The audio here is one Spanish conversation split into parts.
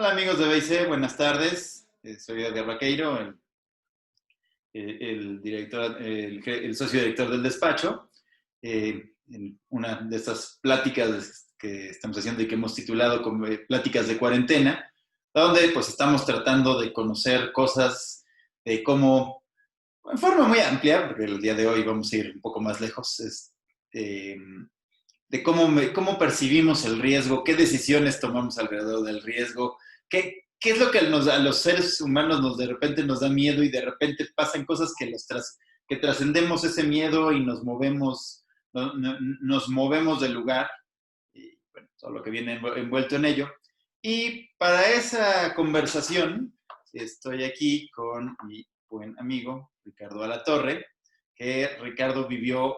Hola amigos de BIC, buenas tardes. Soy Edgar Vaqueiro, director, el socio director del despacho. En una de estas pláticas que estamos haciendo y que hemos titulado como Pláticas de Cuarentena, donde pues estamos tratando de conocer cosas de cómo, en forma muy amplia, porque el día de hoy vamos a ir un poco más lejos, eh, de cómo percibimos el riesgo, qué decisiones tomamos alrededor del riesgo, qué es lo que a los seres humanos de repente nos da miedo y de repente pasan cosas que trascendemos ese miedo y nos movemos del lugar y bueno, todo lo que viene envuelto en ello. Y para esa conversación estoy aquí con mi buen amigo Ricardo Alatorre, que Ricardo vivió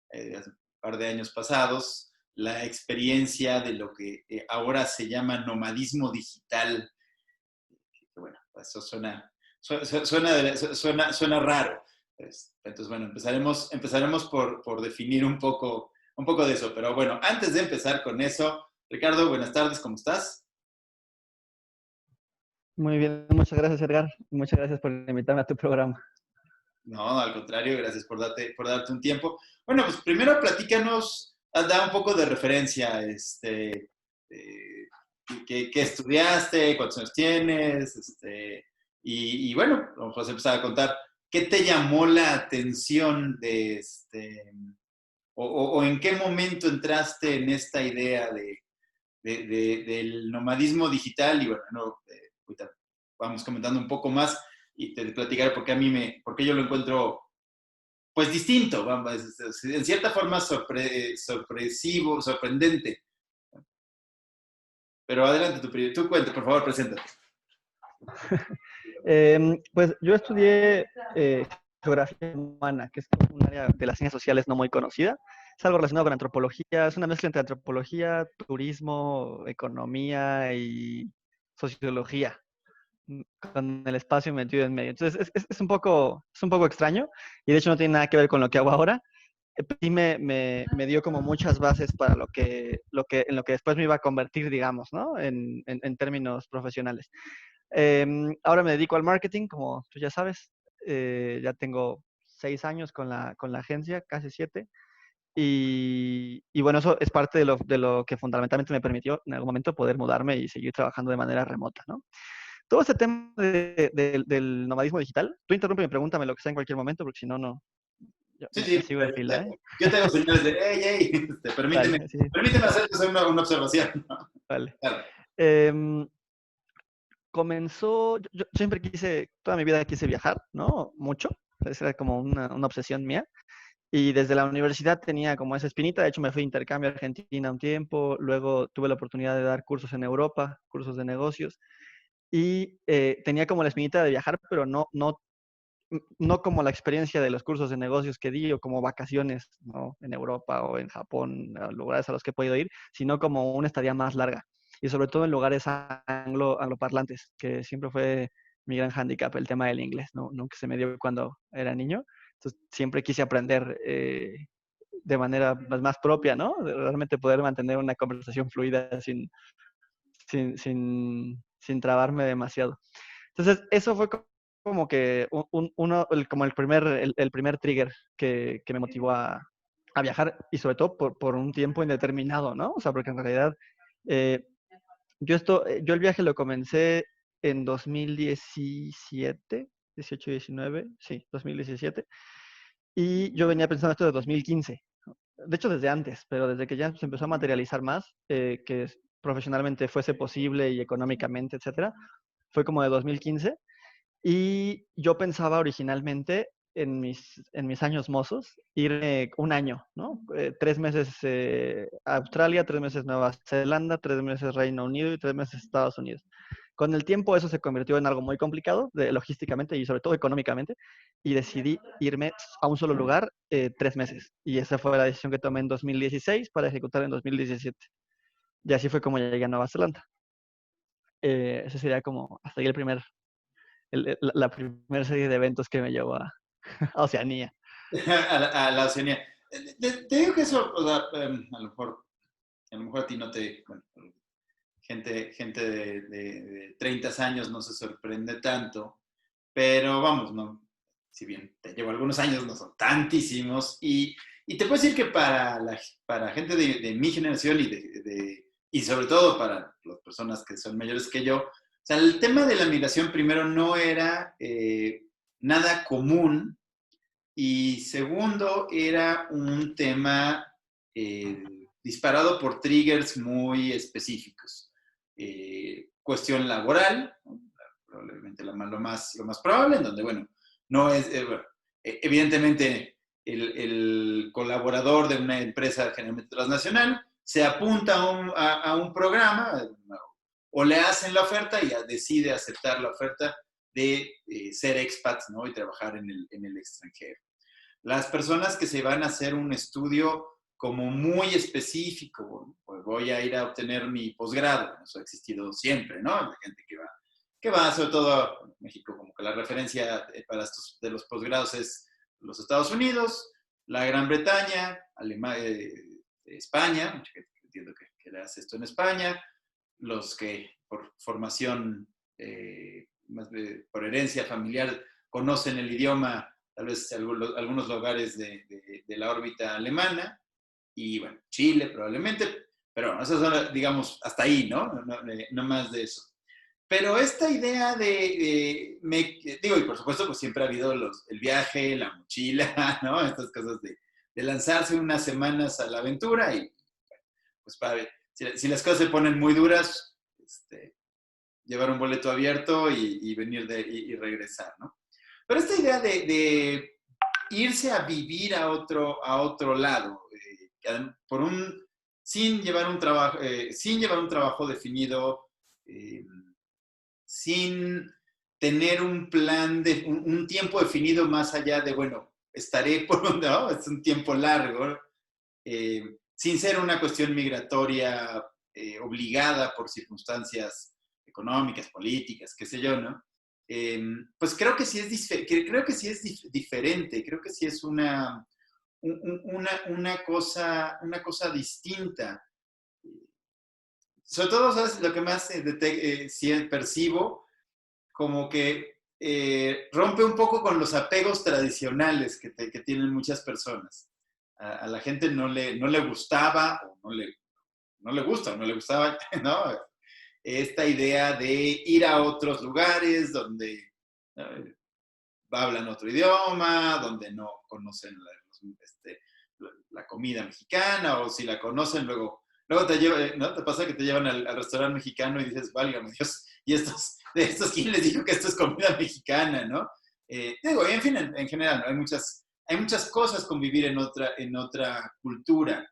hace un par de años pasados la experiencia de lo que ahora se llama nomadismo digital. Bueno, eso suena raro. Entonces, bueno, empezaremos por definir un poco de eso. Pero bueno, antes de empezar con eso, Ricardo, buenas tardes, ¿cómo estás? Muy bien, muchas gracias, Edgar. Muchas gracias por invitarme a tu programa. No, al contrario, gracias por darte un tiempo. Bueno, pues primero platícanos, da un poco de referencia, eh, ¿qué estudiaste? ¿Cuántos años tienes? Bueno, vamos a empezar a contar, ¿qué te llamó la atención o en qué momento entraste en esta idea del nomadismo digital? Y bueno, no, ahorita vamos comentando un poco más y te platicaré por qué yo lo encuentro pues distinto, vamos, en cierta forma sorpresivo, sorprendente. Pero adelante, tú cuenta, por favor, preséntate. Pues yo estudié geografía humana, que es un área de las ciencias sociales no muy conocida. Es algo relacionado con antropología, es una mezcla entre antropología, turismo, economía y sociología, con el espacio metido en medio. Entonces es un poco extraño y de hecho no tiene nada que ver con lo que hago ahora. Sí me dio como muchas bases para en lo que después me iba a convertir, digamos, ¿no? En términos profesionales. Ahora me dedico al marketing, como tú ya sabes. Ya tengo 6 años con la agencia, casi 7. Y bueno, eso es parte de lo que fundamentalmente me permitió en algún momento poder mudarme y seguir trabajando de manera remota, ¿no? Todo este tema del nomadismo digital, tú interrumpe y pregúntame lo que sea en cualquier momento, porque si no, yo Sí, me sí, sigo de fila, ¿eh? yo tengo señales de, hey, hey, Vale, sí, permíteme hacerte una observación, ¿no? vale. Claro. Em, yo siempre toda mi vida quise viajar, ¿no? Mucho. Esa era como una obsesión mía. Y desde la universidad tenía como esa espinita. De hecho, me fui a intercambio a Argentina un tiempo. Luego tuve la oportunidad de dar cursos en Europa, cursos de negocios. Y tenía como la espinita de viajar, pero no como la experiencia de los cursos de negocios que di o como vacaciones, ¿no? En Europa o en Japón, a lugares a los que he podido ir, sino como una estadía más larga. Y sobre todo en lugares angloparlantes, que siempre fue mi gran hándicap, el tema del inglés, ¿no? Nunca se me dio cuando era niño. Entonces siempre quise aprender de manera más propia, ¿no? De realmente poder mantener una conversación fluida sin trabarme demasiado. Entonces, eso fue como que como el primer trigger que me motivó a viajar y sobre todo por un tiempo indeterminado, ¿no? O sea, porque en realidad eh, yo el viaje lo comencé en 2017, 18, 19, sí, 2017, y yo venía pensando esto de 2015. De hecho, desde antes, pero desde que ya se empezó a materializar más, profesionalmente fuese posible y económicamente, etcétera, fue como de 2015. Y yo pensaba originalmente en mis años mozos irme un año, ¿no? 3 meses a Australia, 3 meses Nueva Zelanda, 3 meses Reino Unido y 3 meses Estados Unidos. Con el tiempo eso se convirtió en algo muy complicado, logísticamente y sobre todo económicamente, y decidí irme a un solo lugar 3 meses. Y esa fue la decisión que tomé en 2016 para ejecutar en 2017. Y así fue como llegué a Nueva Zelanda. Ese sería como hasta ahí la primera serie de eventos que me llevó a Oceanía. A la Oceanía. Te digo que eso, o sea, a lo mejor a ti no te, bueno, gente de 30 años no se sorprende tanto, pero vamos, no, si bien te llevo algunos años, no son tantísimos. Y te puedo decir que para gente de mi generación y sobre todo para las personas que son mayores que yo, o sea, el tema de la migración primero no era nada común y segundo era un tema disparado por triggers muy específicos. Cuestión laboral, ¿no? Probablemente lo más probable, en donde, bueno, no es, bueno, evidentemente el colaborador de una empresa generalmente transnacional se apunta a un programa o le hacen la oferta y decide aceptar la oferta de ser expat, ¿no? Y trabajar en el extranjero. Las personas que se van a hacer un estudio como muy específico, pues voy a ir a obtener mi posgrado, eso ha existido siempre, ¿no? La gente que va sobre todo en México, como que la referencia para estos, de los posgrados es los Estados Unidos, la Gran Bretaña, Alemania, España, mucha gente entiendo que le hace esto en España, los que por formación, por herencia familiar, conocen el idioma, tal vez algunos lugares de la órbita alemana, y bueno, Chile probablemente, pero bueno, eso es, digamos, hasta ahí, ¿no? No más de eso. Pero esta idea digo, y por supuesto, pues siempre ha habido el viaje, la mochila, ¿no? Estas cosas de lanzarse unas semanas a la aventura y, pues, para, si las cosas se ponen muy duras, llevar un boleto abierto y venir y regresar, ¿no? Pero esta idea de irse a vivir a otro lado, por sin llevar un trabajo definido, eh, sin tener un plan un tiempo definido más allá de, bueno, estaré por un, ¿no? Es un tiempo largo, sin ser una cuestión migratoria obligada por circunstancias económicas, políticas, qué sé yo, ¿no? Pues creo que sí creo que sí es diferente, creo que sí es una cosa distinta. Sobre todo, ¿sabes? Lo que más sí percibo, como que rompe un poco con los apegos tradicionales que tienen muchas personas. A la gente no le gustaba, o no le gusta, no le gustaba, ¿no? Esta idea de ir a otros lugares donde hablan otro idioma, donde no conocen la comida mexicana, o si la conocen, luego ¿no? Te pasa que te llevan al restaurante mexicano y dices, válgame Dios, y de estos, ¿quién les dijo que esto es comida mexicana, no? Digo, en fin, en general, ¿no? Hay muchas cosas con vivir en otra cultura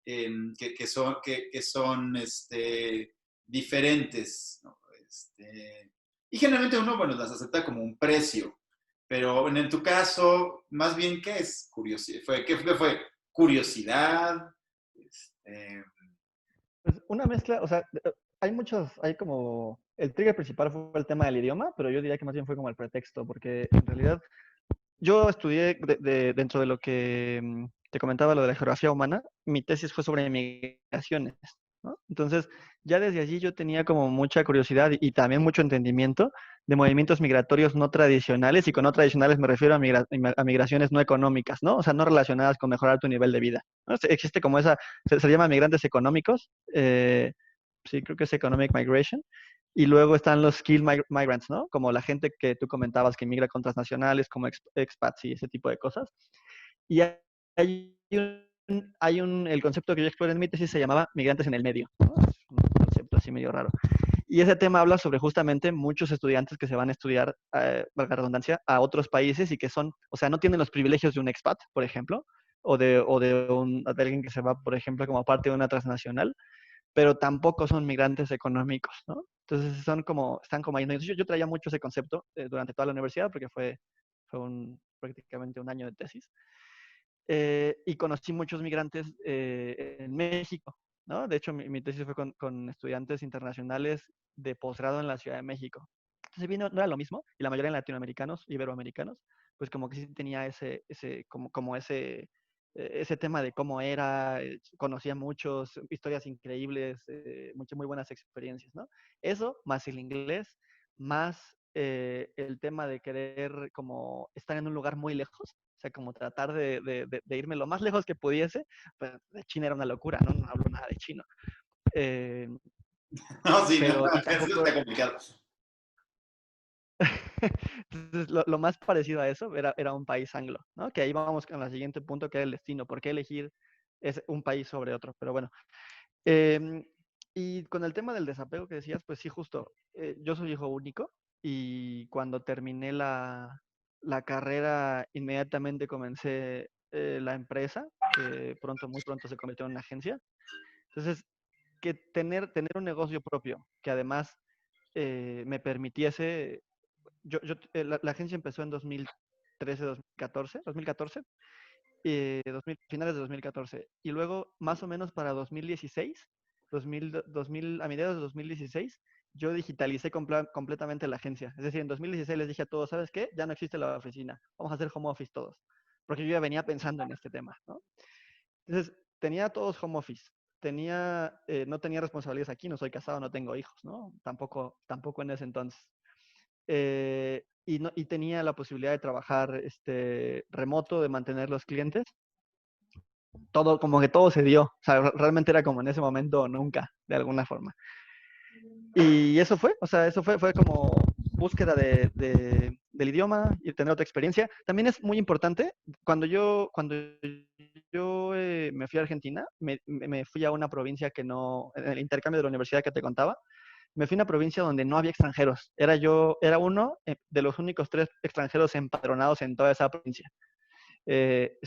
que son diferentes, ¿no? Y generalmente uno, bueno, las acepta como un precio, pero en tu caso, más bien, ¿qué es curiosidad? ¿Qué fue? ¿Curiosidad? Este, Pues una mezcla, o sea, hay como, el trigger principal fue el tema del idioma, pero yo diría que más bien fue como el pretexto, porque en realidad yo estudié dentro de lo que te comentaba, lo de la geografía humana, mi tesis fue sobre migraciones, ¿no? Entonces, ya desde allí yo tenía como mucha curiosidad y también mucho entendimiento de movimientos migratorios no tradicionales, y con no tradicionales me refiero a migraciones no económicas, ¿no? O sea, no relacionadas con mejorar tu nivel de vida, ¿no? Existe como se llama migrantes económicos, sí, creo que es Economic Migration. Y luego están los migrants, ¿no? Como la gente que tú comentabas que migra con transnacionales, como expats y ese tipo de cosas. Y hay el concepto que yo exploré en mi tesis se llamaba migrantes en el medio, ¿no? Es un concepto así medio raro. Y ese tema habla sobre justamente muchos estudiantes que se van a estudiar, valga la redundancia, a otros países y que son, o sea, no tienen los privilegios de un expat, por ejemplo, de alguien que se va, por ejemplo, como parte de una transnacional, pero tampoco son migrantes económicos, ¿no? Entonces están como ahí. Yo traía mucho ese concepto durante toda la universidad porque fue prácticamente un año de tesis. Y conocí muchos migrantes en México, ¿no? De hecho, mi tesis fue con estudiantes internacionales de posgrado en la Ciudad de México. Entonces, bien, no era lo mismo, y la mayoría de latinoamericanos, iberoamericanos, pues como que sí tenía ese ese tema de cómo era, conocía a muchos, historias increíbles, muchas muy buenas experiencias, ¿no? Eso, más el inglés, más el tema de querer como estar en un lugar muy lejos, o sea, como tratar de irme lo más lejos que pudiese, pues de China era una locura, ¿no? No hablo nada de chino. Eh, No, sí, no, pero, y eso tampoco, está complicado. entonces, lo más parecido a eso era un país anglo, ¿no? Que ahí vamos con el siguiente punto, que era el destino. ¿Por qué elegir un país sobre otro? Pero bueno. Em, y con el tema del desapego que decías, pues sí, justo. Yo soy hijo único y cuando terminé la carrera, inmediatamente comencé la empresa, que muy pronto se convirtió en una agencia. Entonces, que tener un negocio propio, que además me permitiese la agencia empezó en 2013, 2014, finales de 2014. Y luego, más o menos para 2016, 2000, a mediados de 2016, yo digitalicé completamente la agencia. Es decir, en 2016 les dije a todos, ¿sabes qué? Ya no existe la oficina, vamos a hacer home office todos. Porque yo ya venía pensando en este tema, ¿no? Entonces, tenía todos home office. No tenía responsabilidades aquí, no soy casado, no tengo hijos, ¿no? Tampoco en ese entonces. Y tenía la posibilidad de trabajar remoto, de mantener los clientes. Todo, como que todo se dio. O sea, realmente era como en ese momento o nunca, de alguna forma. Y eso fue, o sea, fue como búsqueda del idioma y tener otra experiencia. También es muy importante, cuando yo me fui a Argentina, me fui a una provincia en el intercambio de la universidad que te contaba, me fui a una provincia donde no había extranjeros. Era uno de los únicos 3 extranjeros empadronados en toda esa provincia. Se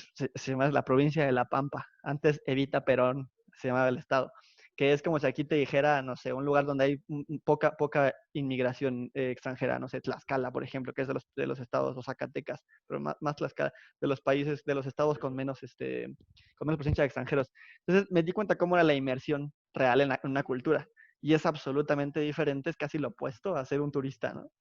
llama la provincia de La Pampa. Antes Evita Perón se llamaba el estado. Que es como si aquí te dijera, no sé, un lugar donde hay poca inmigración extranjera, no sé, Tlaxcala, por ejemplo, que es de los estados, o Zacatecas, pero más Tlaxcala, de los países, de los estados con menos presencia de extranjeros. Entonces me di cuenta cómo era la inmersión real en una cultura. Y es absolutamente diferente, es casi lo opuesto a ser un turista, ¿no?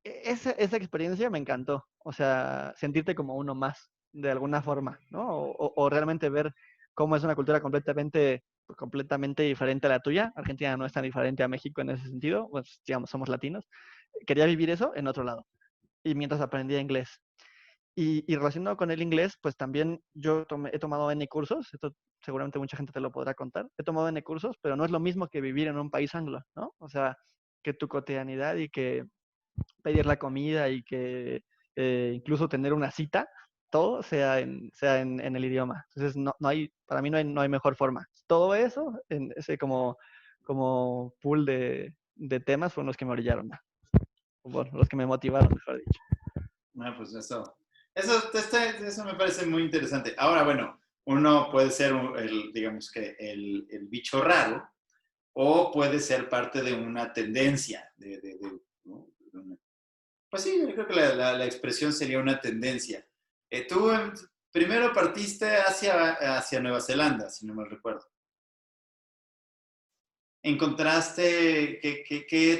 Esa experiencia me encantó. O sea, sentirte como uno más, de alguna forma, ¿no? O realmente ver cómo es una cultura completamente diferente a la tuya. Argentina no es tan diferente a México en ese sentido, pues digamos, somos latinos. Quería vivir eso en otro lado. Y mientras aprendía inglés. Y relacionado con el inglés, pues también he tomado N cursos, esto seguramente mucha gente te lo podrá contar. He tomado N cursos, pero no es lo mismo que vivir en un país anglo, ¿no? O sea, que tu cotidianidad y que pedir la comida y que incluso tener una cita, todo sea en el idioma. Entonces, para mí no hay mejor forma. Todo eso, en ese como pool de temas, fueron los que me orillaron, bueno, los que me motivaron, mejor dicho. Ah, pues eso me parece muy interesante. Ahora, bueno, uno puede ser, digamos que el bicho raro, o puede ser parte de una tendencia, ¿no? Pues sí, yo creo que la expresión sería una tendencia. Tú primero partiste hacia Nueva Zelanda, si no mal recuerdo. ¿Qué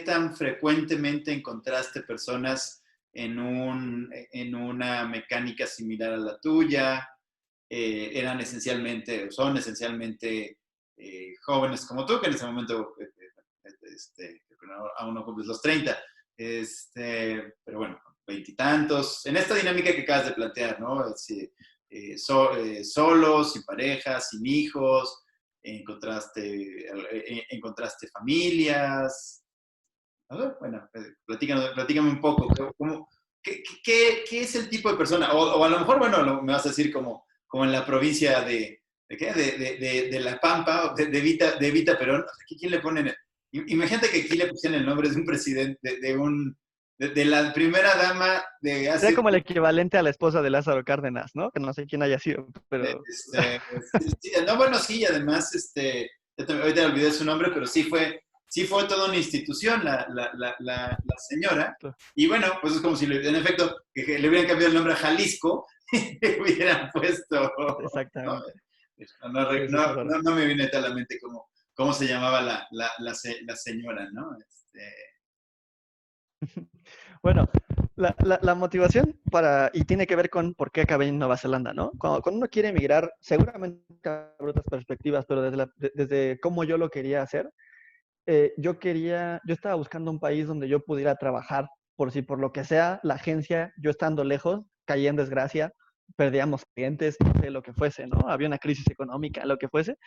tan frecuentemente encontraste personas en una mecánica similar a la tuya? Son esencialmente jóvenes como tú, que en ese momento creo que aún no cumples los 30, pero bueno, veintitantos, en esta dinámica que acabas de plantear, ¿no? Solos, sin parejas, sin hijos, encontraste familias. A ver, bueno, platícame un poco, ¿qué es el tipo de persona? O a lo mejor, bueno, me vas a decir como en la provincia de La Pampa, de Vita Perón. ¿Quién le ponen? Imagínate que aquí le pusieron el nombre de un presidente, de la primera dama de Sería hace... como el equivalente a la esposa de Lázaro Cárdenas, ¿no? Que no sé quién haya sido, pero... No, bueno, sí, además, ahorita olvidé su nombre, pero sí fue toda una institución la señora. Y bueno, pues es como si, en efecto, que le hubieran cambiado el nombre a Jalisco y le hubieran puesto, ¿no? Exactamente. Sí, sí, qué horror. No me viene a la mente cómo se llamaba la señora, ¿no? Bueno, la motivación y tiene que ver con por qué acabé en Nueva Zelanda, ¿no? Cuando uno quiere emigrar, seguramente habrá otras perspectivas, pero desde cómo yo lo quería hacer, yo estaba buscando un país donde yo pudiera trabajar, por si por lo que sea, la agencia, yo estando lejos, caía en desgracia, perdíamos clientes, no sé, lo que fuese, ¿no? Había una crisis económica, lo que fuese,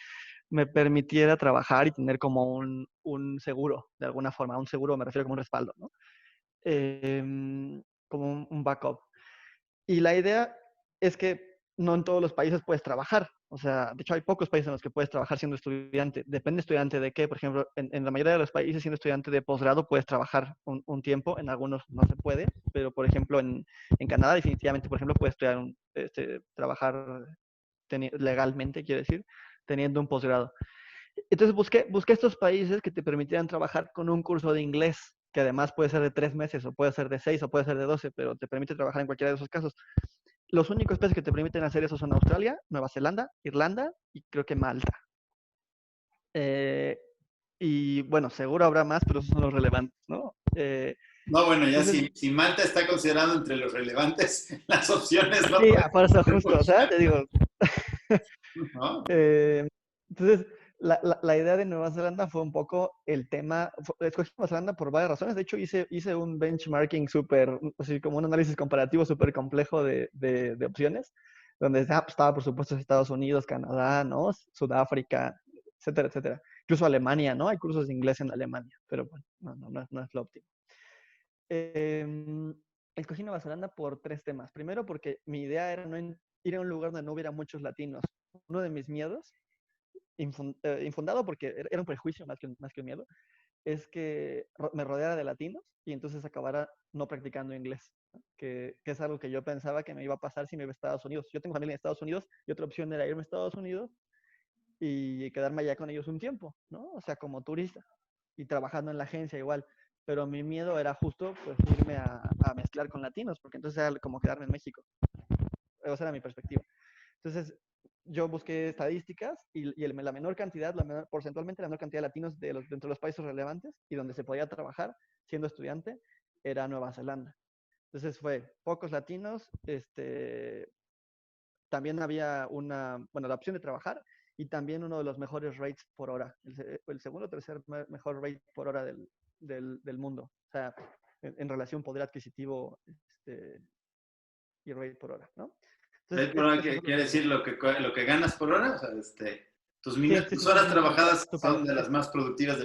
me permitiera trabajar y tener como un seguro, de alguna forma, un seguro me refiero como un respaldo, ¿no? Como un backup. Y la idea es que no en todos los países puedes trabajar. O sea, de hecho hay pocos países en los que puedes trabajar siendo estudiante. Depende estudiante de qué. Por ejemplo, en la mayoría de los países siendo estudiante de posgrado puedes trabajar un tiempo. En algunos no se puede. Pero, por ejemplo, en Canadá definitivamente, por ejemplo, puedes estudiar trabajar legalmente, quiero decir, teniendo un posgrado. Entonces busqué estos países que te permitieran trabajar con un curso de inglés, que además puede ser de 3 meses, o puede ser de 6, o puede ser de 12, pero te permite trabajar en cualquiera de esos casos. Los únicos países que te permiten hacer eso son Australia, Nueva Zelanda, Irlanda y creo que Malta. Eh, y bueno, seguro habrá más, pero esos son los relevantes, ¿no? No, bueno, ya Entonces, si Malta está considerado entre los relevantes, las opciones no sí, pueden por eso ser justo, o muchas, sea, te digo. ¿no? Eh, entonces, la idea de Nueva Zelanda fue un poco el tema. Escogí Nueva Zelanda por varias razones. De hecho, hice un benchmarking súper, así como un análisis comparativo súper complejo de opciones, donde pues, estaba, por supuesto, Estados Unidos, Canadá, ¿no? Sudáfrica, etcétera, etcétera. Incluso Alemania, ¿no? Hay cursos de inglés en Alemania, pero bueno, no es lo óptimo. Eh, Escogí Nueva Zelanda por 3 temas. Primero, porque mi idea era no ir a un lugar donde no hubiera muchos latinos. Uno de mis miedos infundado porque era un prejuicio más que un miedo, es que me rodeara de latinos y entonces acabara no practicando inglés, ¿no? Que es algo que yo pensaba que me iba a pasar si me iba a Estados Unidos. Yo tengo familia en Estados Unidos y otra opción era irme a Estados Unidos y quedarme allá con ellos un tiempo, ¿no? O sea, como turista y trabajando en la agencia igual. Pero mi miedo era justo pues irme a mezclar con latinos, porque entonces era como quedarme en México. Esa era mi perspectiva. Entonces, yo busqué estadísticas y la menor cantidad, porcentualmente la menor cantidad de latinos dentro de los países relevantes y donde se podía trabajar siendo estudiante era Nueva Zelanda. Entonces fue pocos latinos, también había la opción de trabajar y también uno de los mejores rates por hora, el segundo o tercer mejor rate por hora del mundo. O sea, en relación poder adquisitivo y rate por hora, ¿no? Entonces, ¿Ves por ahora eso que fue lo quiere decir lo que ganas por hora? O sea, Sí, sí, tus sí, sí, horas sí, trabajadas tu son pago, de sí, las más productivas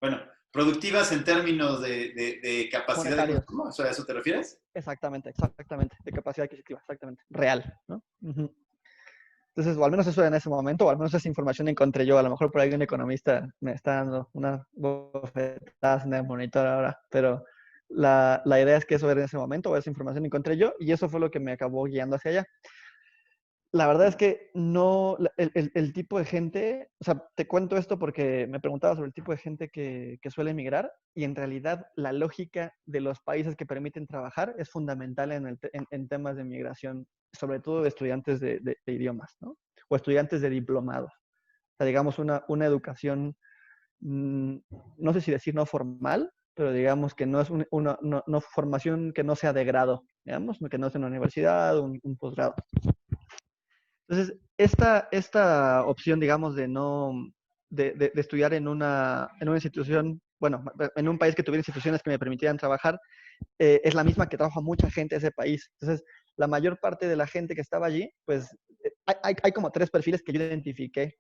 bueno, productivas en términos de capacidad de monetarios. consumo, ¿a eso te refieres? Exactamente, exactamente, de capacidad adquisitiva, exactamente, real, ¿no? Ujú. Entonces, o al menos eso era en ese momento, o al menos esa información encontré yo. A lo mejor por ahí un economista me está dando una bofetada en el monitor ahora, pero la idea es que eso era en ese momento, o esa información encontré yo, y eso fue lo que me acabó guiando hacia allá. La verdad es que no, el tipo de gente, o sea, te cuento esto porque me preguntaba sobre el tipo de gente que suele emigrar y en realidad la lógica de los países que permiten trabajar es fundamental en temas de migración, sobre todo de estudiantes de idiomas, ¿no? O estudiantes de diplomados. O sea, digamos, una educación, no sé si decir no formal, pero digamos que no es una no formación que no sea de grado, digamos, que no sea una universidad, un posgrado. Entonces, esta opción, digamos, de no, de estudiar en una institución, bueno, en un país que tuviera instituciones que me permitieran trabajar, es la misma que trabaja mucha gente de ese país. Entonces, la mayor parte de la gente que estaba allí, pues, hay como 3 perfiles que yo identifiqué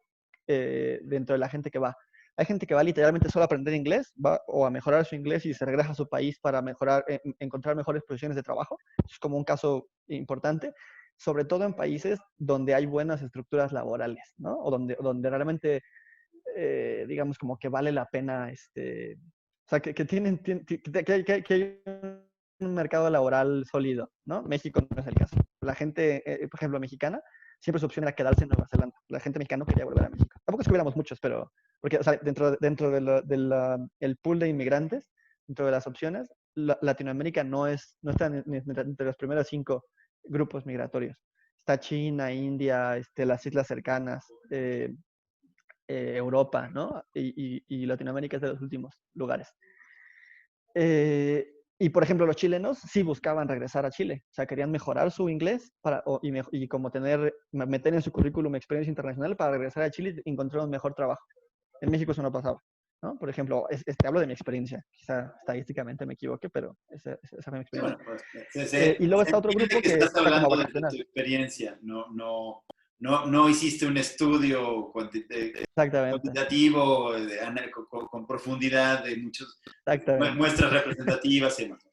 dentro de la gente que va. Hay gente que va literalmente solo a aprender inglés, va o a mejorar su inglés y se regresa a su país para mejorar, encontrar mejores posiciones de trabajo. Es como un caso importante, sobre todo en países donde hay buenas estructuras laborales, ¿no? O donde realmente, digamos, como que vale la pena, o sea, que tienen, que hay un mercado laboral sólido, ¿no? México no es el caso. La gente, por ejemplo, mexicana, siempre su opción era quedarse en Nueva Zelanda. La gente mexicana no quería volver a México. Tampoco es que hubiéramos muchos, pero, porque, o sea, dentro el pool de inmigrantes, dentro de las opciones, Latinoamérica no está entre los primeros 5 grupos migratorios. Está China, India, las islas cercanas, Europa, ¿no? Y Latinoamérica es de los últimos lugares. Y, por ejemplo, los chilenos sí buscaban regresar a Chile, o sea, querían mejorar su inglés y como meter en su currículum experiencia internacional para regresar a Chile y encontrar un mejor trabajo. En México eso no pasaba, ¿no? Por ejemplo, hablo de mi experiencia, quizá estadísticamente me equivoque, pero esa fue mi Sí, experiencia. bueno, pues Y luego se está otro entiende grupo que que estás era como hablando de vacacional. tu experiencia, no hiciste un estudio Exactamente, cuantitativo con profundidad de muchas exactamente. muestras representativas y demás.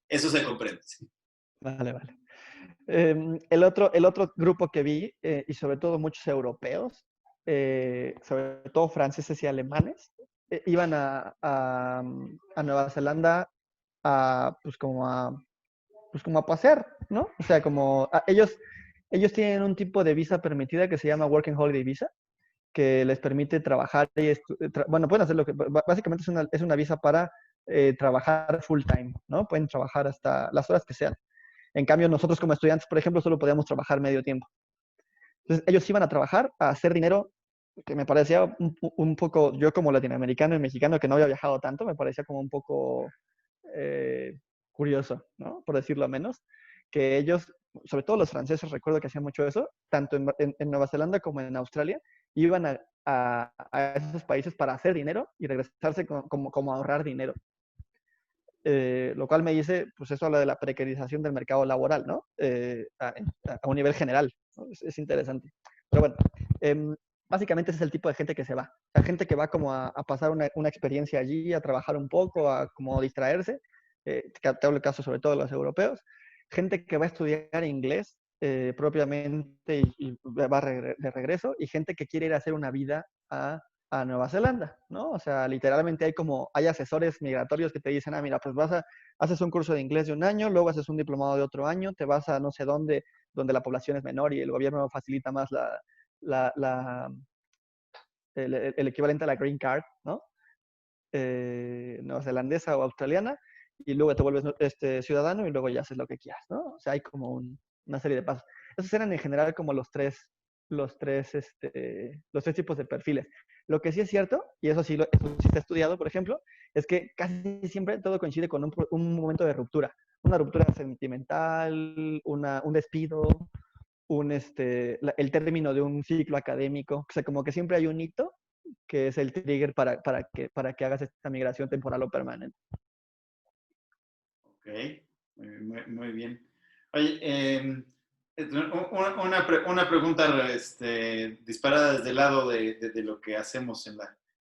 Eso se comprende. Sí. Vale, vale. El otro grupo que vi, y sobre todo muchos europeos, sobre todo franceses y alemanes, iban a Nueva Zelanda pues como a pasear, ¿no? O sea, ellos tienen un tipo de visa permitida que se llama Working Holiday Visa, que les permite trabajar bueno, pueden hacer lo que, básicamente es una visa para trabajar full time, ¿no? Pueden trabajar hasta las horas que sean. En cambio, nosotros como estudiantes, por ejemplo, solo podíamos trabajar medio tiempo. Entonces, ellos iban a trabajar, a hacer dinero, que me parecía un poco, yo como latinoamericano y mexicano que no había viajado tanto, me parecía como un poco eh, curioso, ¿no? Por decirlo menos, que ellos, sobre todo los franceses, recuerdo que hacían mucho eso, tanto en Nueva Zelanda como en Australia, iban a esos países para hacer dinero y regresarse como a ahorrar dinero. Lo cual me dice, pues eso habla de la precarización del mercado laboral, ¿no? A un nivel general, ¿no? Es interesante. Pero bueno, básicamente ese es el tipo de gente que se va. La gente que va como a pasar una experiencia allí, a trabajar un poco, a como distraerse. Te hablo el caso sobre todo de los europeos. Gente que va a estudiar inglés propiamente y va de regreso. Y gente que quiere ir a hacer una vida a Nueva Zelanda, ¿no? O sea, literalmente hay asesores migratorios que te dicen, mira, pues haces un curso de inglés de un año, luego haces un diplomado de otro año, te vas a no sé dónde, donde la población es menor y el gobierno facilita más la, la, el equivalente a la green card, ¿no? Neozelandesa o australiana, y luego te vuelves ciudadano y luego ya haces lo que quieras, ¿no? O sea, hay como una serie de pasos. Esos eran en general como los tres tipos de perfiles. Lo que sí es cierto, y eso sí está estudiado, por ejemplo, es que casi siempre todo coincide con un momento de ruptura. Una ruptura sentimental, un despido, el término de un ciclo académico. O sea, como que siempre hay un hito que es el trigger para que hagas esta migración temporal o permanente. Ok, muy bien. Oye, una pregunta disparada desde el lado de lo que hacemos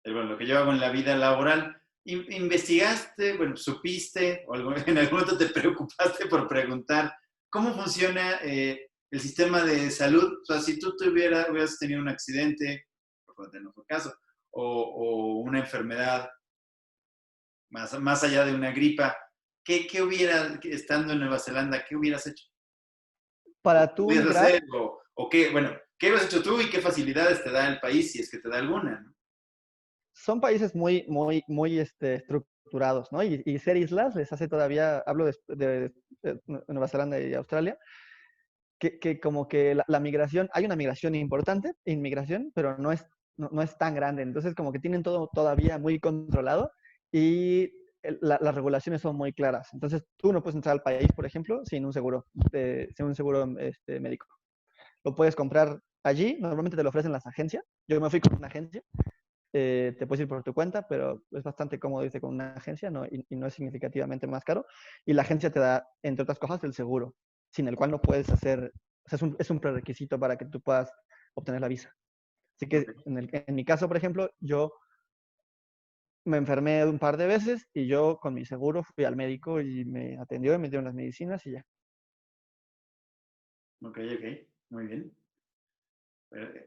bueno, lo que yo hago en la vida laboral. ¿Investigaste, bueno, supiste, o en algún momento te preocupaste por preguntar cómo funciona el sistema de salud? O sea, si tú hubieras tenido un accidente, por no fue caso, o una enfermedad más allá de una gripa, ¿qué hubiera, estando en Nueva Zelanda, qué hubieras hecho? ¿O Para qué tú hubieras migrar, hacer? ¿O qué, bueno, qué hubieras hecho tú y qué facilidades te da el país si es que te da alguna? ¿No? son países muy, muy, muy estructurados, ¿no? Y ser islas les hace todavía, hablo de Nueva Zelanda y Australia, que como que la migración, hay una migración importante, inmigración, pero no es tan grande. Entonces, como que tienen todo todavía muy controlado y las regulaciones son muy claras. Entonces, tú no puedes entrar al país, por ejemplo, sin un seguro médico. Lo puedes comprar allí, normalmente te lo ofrecen las agencias. Yo me fui con una agencia, te puedes ir por tu cuenta, pero es bastante cómodo irte con una agencia, ¿no? Y no es significativamente más caro. Y la agencia te da, entre otras cosas, el seguro, sin el cual no puedes hacer, o sea, es un prerequisito para que tú puedas obtener la visa. Así que Okay. en mi caso, por ejemplo, yo me enfermé un par de veces y yo con mi seguro fui al médico y me atendió y me dieron las medicinas y ya. Ok, muy bien.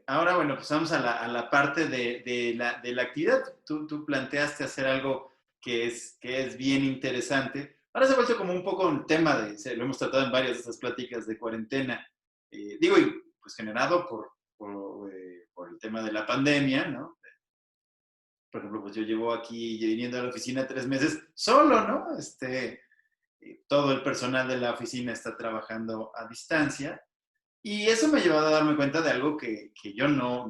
Ahora, bueno, pues vamos a la parte de la actividad. Tú planteaste hacer algo que es bien interesante. Ahora se ha vuelto como un poco un tema lo hemos tratado en varias de estas pláticas de cuarentena. Digo, y pues generado por el tema de la pandemia, ¿no? Por ejemplo, pues yo llevo aquí viniendo a la oficina 3 meses solo, ¿no? Todo el personal de la oficina está trabajando a distancia. Y eso me ha llevado a darme cuenta de algo que yo no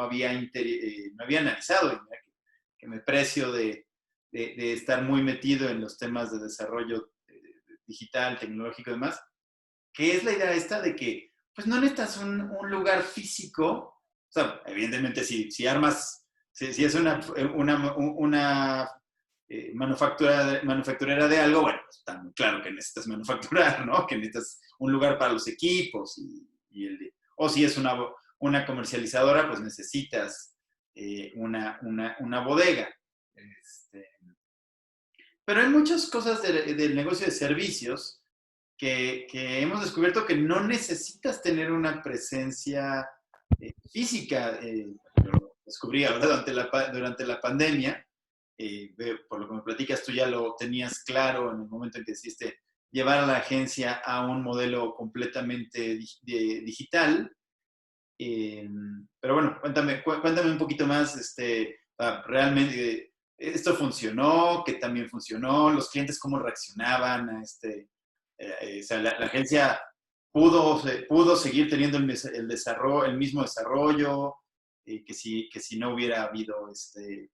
había analizado, que me precio de de estar muy metido en los temas de desarrollo digital, tecnológico y demás, que es la idea esta de que pues no necesitas un lugar físico, o sea, evidentemente si armas, si es una manufacturera de algo, bueno, pues está muy claro que necesitas manufacturar, ¿no? Que necesitas un lugar para los equipos o si es una comercializadora, pues necesitas una bodega. Este, pero hay muchas cosas del negocio de servicios que hemos descubierto que no necesitas tener una presencia física. Lo descubrí ahora durante la pandemia. Por lo que me platicas, tú ya lo tenías claro en el momento en que decidiste llevar a la agencia a un modelo completamente digital. Pero bueno, cuéntame un poquito más, realmente, ¿esto funcionó? ¿Qué también funcionó? ¿Los clientes cómo reaccionaban a o sea, la agencia pudo seguir teniendo el mismo desarrollo, que si no hubiera habido,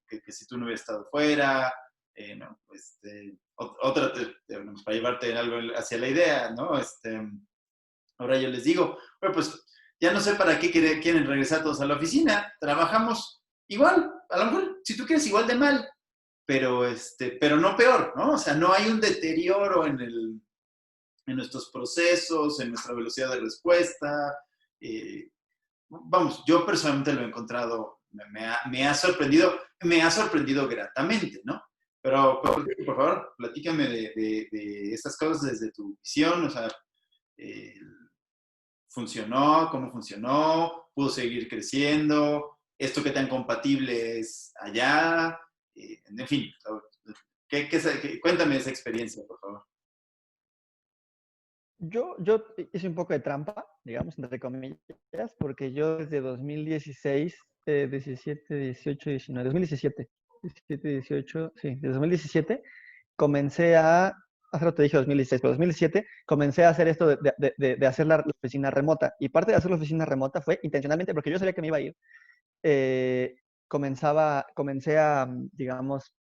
que si tú no hubieras estado fuera, no, otra, para llevarte algo hacia la idea, ¿no? Ahora yo les digo, bueno, pues ya no sé para qué quieren regresar todos a la oficina, trabajamos igual, a lo mejor, si tú quieres, igual de mal, pero no peor, ¿no? O sea, no hay un deterioro en nuestros procesos, en nuestra velocidad de respuesta. Vamos, yo personalmente lo he encontrado, me ha sorprendido gratamente, ¿no? Pero por favor, platícame de estas cosas desde tu visión, o sea, eh, ¿funcionó? ¿Cómo funcionó? ¿Pudo seguir creciendo? ¿Esto qué tan compatible es allá? En fin, cuéntame esa experiencia, por favor. Yo hice un poco de trampa, digamos, entre comillas, porque yo desde 2016, 17, 18, 19, 2017, 17, 18, sí, desde 2017 comencé hace rato te dije 2016, pero 2017 comencé a hacer esto de hacer la oficina remota. Y parte de hacer la oficina remota fue intencionalmente porque yo sabía que me iba a ir. Comencé a, digamos,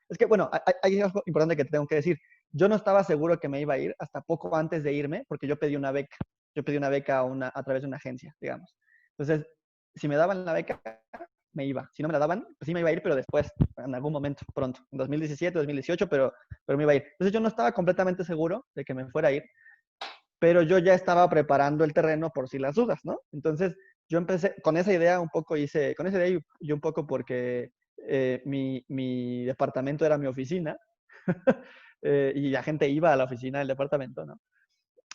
es que, bueno, hay algo importante que te tengo que decir. Yo no estaba seguro que me iba a ir hasta poco antes de irme, porque yo pedí una beca. Yo pedí una beca a través de una agencia, digamos. Entonces, si me daban la beca, me iba. Si no me la daban, pues sí me iba a ir, pero después, en algún momento, pronto, en 2017, 2018, pero me iba a ir. Entonces, yo no estaba completamente seguro de que me fuera a ir, pero yo ya estaba preparando el terreno por si las dudas, ¿no? Entonces, yo empecé con esa idea un poco, con esa idea y un poco porque mi departamento era mi oficina y la gente iba a la oficina del departamento, ¿no?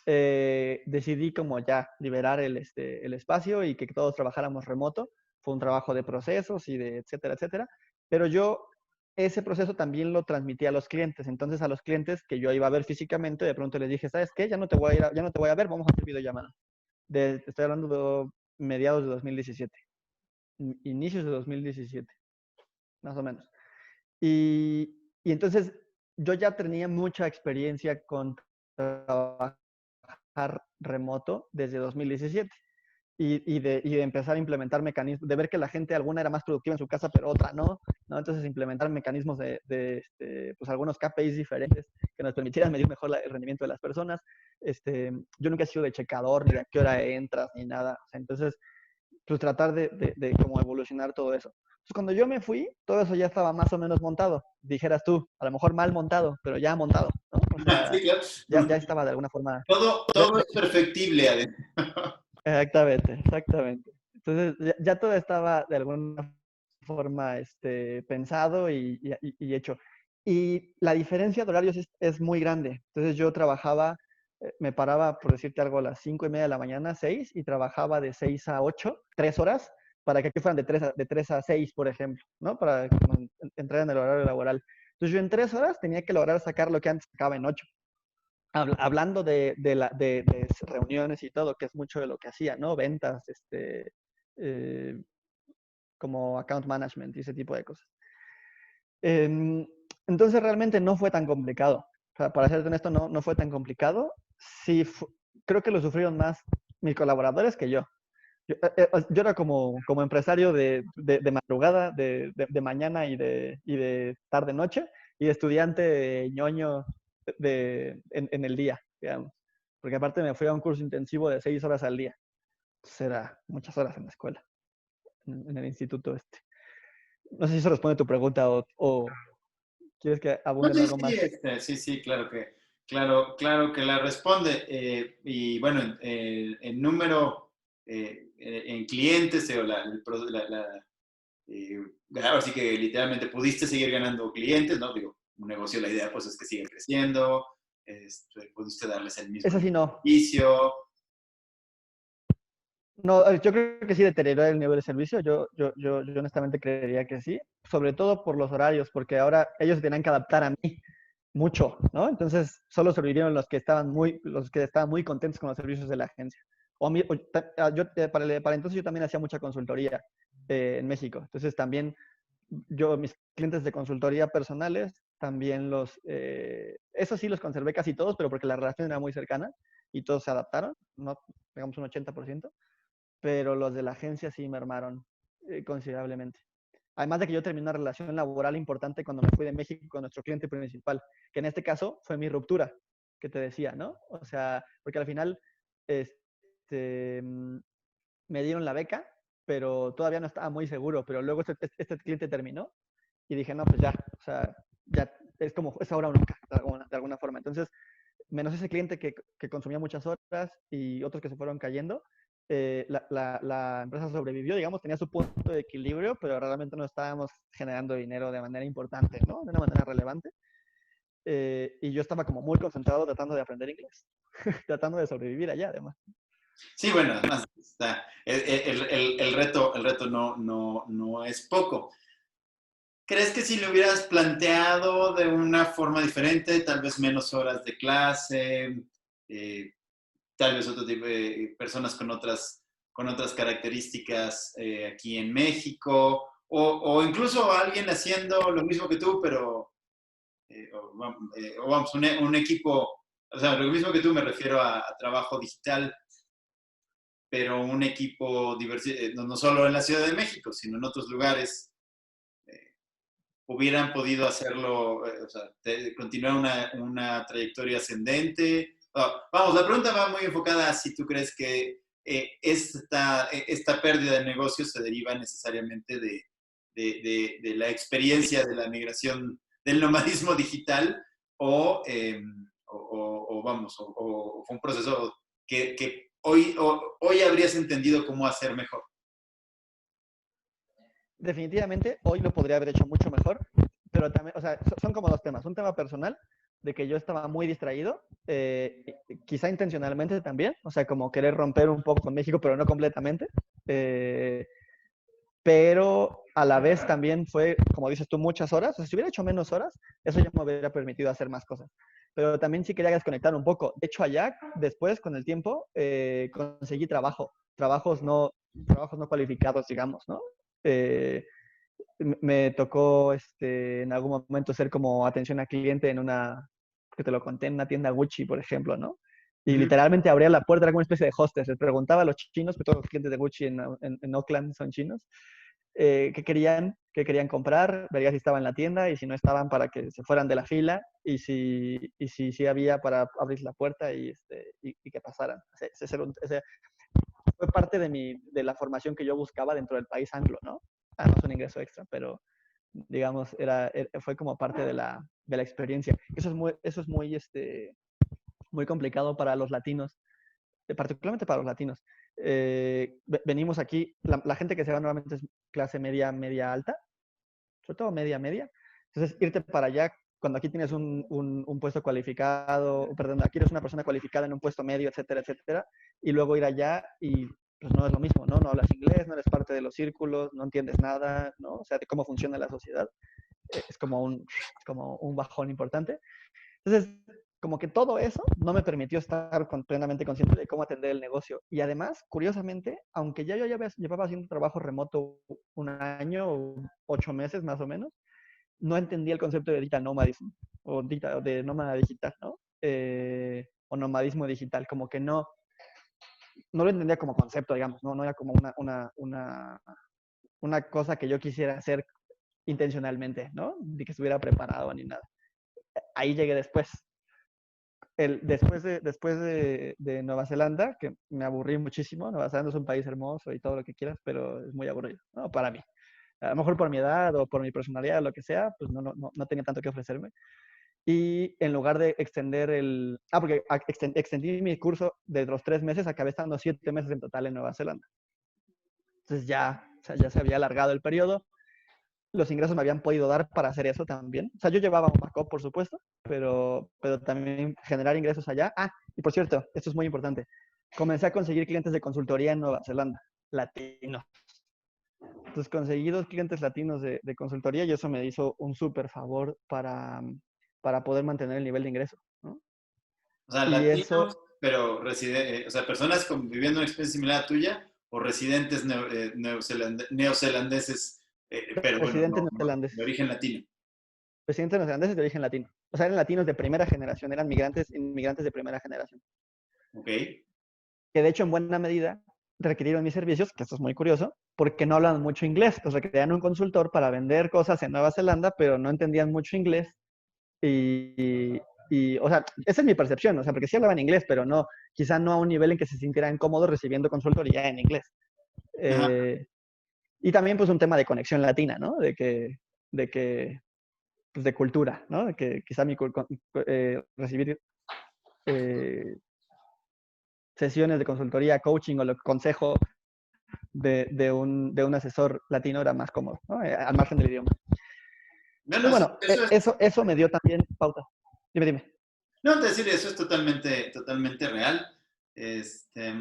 Decidí como ya liberar el espacio y que todos trabajáramos remoto. Fue un trabajo de procesos y de etcétera, etcétera. Pero yo ese proceso también lo transmití a los clientes. Entonces a los clientes que yo iba a ver físicamente, de pronto les dije, ¿sabes qué? Ya no te voy a ir ya no te voy a ver, vamos a hacer videollamada. Estoy hablando de mediados de 2017, inicios de 2017, más o menos. Y entonces yo ya tenía mucha experiencia con trabajar remoto desde 2017 y de empezar a implementar mecanismos, de ver que la gente alguna era más productiva en su casa, pero otra no. Entonces implementar mecanismos pues algunos KPIs diferentes que nos permitieran medir mejor el rendimiento de las personas. Yo nunca he sido de checador, ni de a qué hora entras, ni nada. O sea, entonces, pues tratar de como evolucionar todo eso. Entonces, cuando yo me fui, todo eso ya estaba más o menos montado. Dijeras tú, a lo mejor mal montado, pero ya montado, ¿no? O sea, Sí, claro. ya estaba de alguna forma. Todo es perfectible, además. Exactamente, exactamente. Entonces, ya todo estaba de alguna forma pensado y hecho. Y la diferencia de horarios es muy grande. Entonces, yo trabajaba, me paraba, por decirte algo, a las 5:30 de la mañana, 6, y trabajaba de 6 a 8, 3 horas, para que aquí fueran de tres a 6, por ejemplo, ¿no? Para entrar en el horario laboral. Entonces, yo en 3 horas tenía que lograr sacar lo que antes sacaba en 8. Hablando de reuniones y todo, que es mucho de lo que hacía, ¿no? Ventas, eh, como account management y ese tipo de cosas. Entonces realmente no fue tan complicado. O sea, para ser honesto, no fue tan complicado. Sí, creo que lo sufrieron más mis colaboradores que yo. Yo era como empresario de madrugada, de mañana y de tarde-noche, y estudiante ñoño en el día, digamos. Porque aparte me fui a un curso intensivo de 6 horas al día. Entonces era muchas horas en la escuela, en el instituto este. No sé si eso responde a tu pregunta o quieres que No, abunde en sí, algo sí, más. sí, claro que la responde. Y bueno, en número, en clientes, o eh, ahora sí que literalmente pudiste seguir ganando clientes, ¿no? Digo, un negocio, la idea pues es que siga creciendo, pudiste darles el mismo Es así, nivel de no. servicio. No, yo creo que sí deterioró el nivel de servicio. Yo honestamente creería que sí, sobre todo por los horarios, porque ahora ellos se tenían que adaptar a mí mucho, ¿no? Entonces solo sobrevivieron los que estaban muy contentos con los servicios de la agencia. O a mí, para entonces yo también hacía mucha consultoría en México. Entonces también mis clientes de consultoría personales, también eso sí los conservé casi todos, pero porque la relación era muy cercana y todos se adaptaron, no, digamos un 80%, pero los de la agencia sí mermaron considerablemente. Además de que yo terminé una relación laboral importante cuando me fui de México con nuestro cliente principal, que en este caso fue mi ruptura, que te decía, ¿no? O sea, porque al final este, me dieron la beca, pero todavía no estaba muy seguro, pero luego este cliente terminó y dije, no, pues ya, o sea, ya es como, es ahora o nunca, de alguna forma. Entonces, menos ese cliente que consumía muchas horas y otros que se fueron cayendo, la empresa sobrevivió, digamos, tenía su punto de equilibrio, pero realmente no estábamos generando dinero de manera importante, ¿no? De una manera relevante. Y yo estaba como muy concentrado tratando de aprender inglés, tratando de sobrevivir allá, además. Sí, bueno, además está, el reto no es poco. ¿Crees que si lo hubieras planteado de una forma diferente, tal vez menos horas de clase, eh, tal vez otro tipo de personas con otras características aquí en México, o incluso alguien haciendo lo mismo que tú, pero, o vamos, un equipo, o sea, lo mismo que tú me refiero a trabajo digital, pero un equipo no solo en la Ciudad de México, sino en otros lugares, hubieran podido hacerlo, o sea, continuar una trayectoria ascendente. Vamos, la pregunta va muy enfocada a si tú crees que esta pérdida de negocios se deriva necesariamente de la experiencia de la migración del nomadismo digital o vamos, o fue un proceso que hoy habrías entendido cómo hacer mejor. Definitivamente, hoy lo podría haber hecho mucho mejor, pero también, o sea, son como dos temas. Un tema personal, de que yo estaba muy distraído, quizá intencionalmente también, o sea, como querer romper un poco con México, pero no completamente. Eh, pero a la vez también fue, como dices tú, muchas horas. O sea, si hubiera hecho menos horas, eso ya me hubiera permitido hacer más cosas. Pero también sí quería desconectar un poco. De hecho, allá, después, con el tiempo, conseguí trabajos no cualificados, digamos, ¿no? Eh, Me tocó en algún momento ser como atención al cliente que te lo conté, en una tienda Gucci, por ejemplo, ¿no? Y Ujú. literalmente abría la puerta, era como una especie de hostess. Les preguntaba a los chinos, que todos los clientes de Gucci en Oakland son chinos, qué querían comprar, vería si estaban en la tienda y si no estaban para que se fueran de la fila y si había para abrir la puerta y que pasaran. Ese fue parte de la formación que yo buscaba dentro del país anglo, ¿no? Además un ingreso extra, pero digamos, fue como parte de la experiencia. Eso es muy complicado para los latinos, particularmente para los latinos. Venimos aquí, la gente que se va normalmente es clase media, media alta, sobre todo media, media. Entonces, irte para allá, cuando aquí tienes un puesto cualificado, perdón, aquí eres una persona cualificada en un puesto medio, etcétera, etcétera, y luego ir allá y pues no es lo mismo, ¿no? No hablas inglés, no eres parte de los círculos, no entiendes nada, ¿no? O sea, de cómo funciona la sociedad. Es como un bajón importante. Entonces, como que todo eso no me permitió estar plenamente consciente de cómo atender el negocio. Y además, curiosamente, aunque ya yo llevaba haciendo trabajo remoto un año o 8 meses más o menos, no entendía el concepto de digital nomadism o de nómada digital, ¿no? O nomadismo digital, como que no, no lo entendía como concepto, digamos, no era como una cosa que yo quisiera hacer intencionalmente, ¿no? Ni que estuviera preparado ni nada. Ahí llegué después. Después de Nueva Zelanda, que me aburrí muchísimo. Nueva Zelanda es un país hermoso y todo lo que quieras, pero es muy aburrido, ¿no? Para mí. A lo mejor por mi edad o por mi personalidad o lo que sea, pues no tenía tanto que ofrecerme. Y en lugar de extender porque extendí mi curso de los 3 meses, acabé estando 7 meses en total en Nueva Zelanda. Entonces ya, o sea, ya se había alargado el periodo. Los ingresos me habían podido dar para hacer eso también. O sea, yo llevaba un backup, por supuesto, pero también generar ingresos allá. Ah, y por cierto, esto es muy importante. Comencé a conseguir clientes de consultoría en Nueva Zelanda, latinos. Entonces conseguí 2 clientes latinos de consultoría y eso me hizo un súper favor para poder mantener el nivel de ingreso, ¿no? O sea, Y latinos, eso, pero o sea, personas viviendo una experiencia similar a tuya o residentes neozelandeses, pero bueno, residentes de neozelandeses, origen latino. residentes neozelandeses de origen latino. O sea, eran latinos de primera generación, eran inmigrantes de primera generación. ¿Ok? Que de hecho en buena medida requirieron mis servicios, que esto es muy curioso, porque no hablan mucho inglés. Pues requerían un consultor para vender cosas en Nueva Zelanda, pero no entendían mucho inglés. O sea, esa es mi percepción, o sea, porque sí hablaban inglés, pero no, quizá no a un nivel en que se sintieran cómodos recibiendo consultoría en inglés. Ajá. Eh, y también pues un tema de conexión latina, ¿no? Pues de cultura, ¿no? De que quizá recibir eh, sesiones de consultoría, coaching o consejo de un asesor latino era más cómodo, ¿no? Al margen del idioma. Bueno, Pues bueno, eso es, eso me dio también pauta. Dime. no, te decir, eso es totalmente, totalmente real. Este,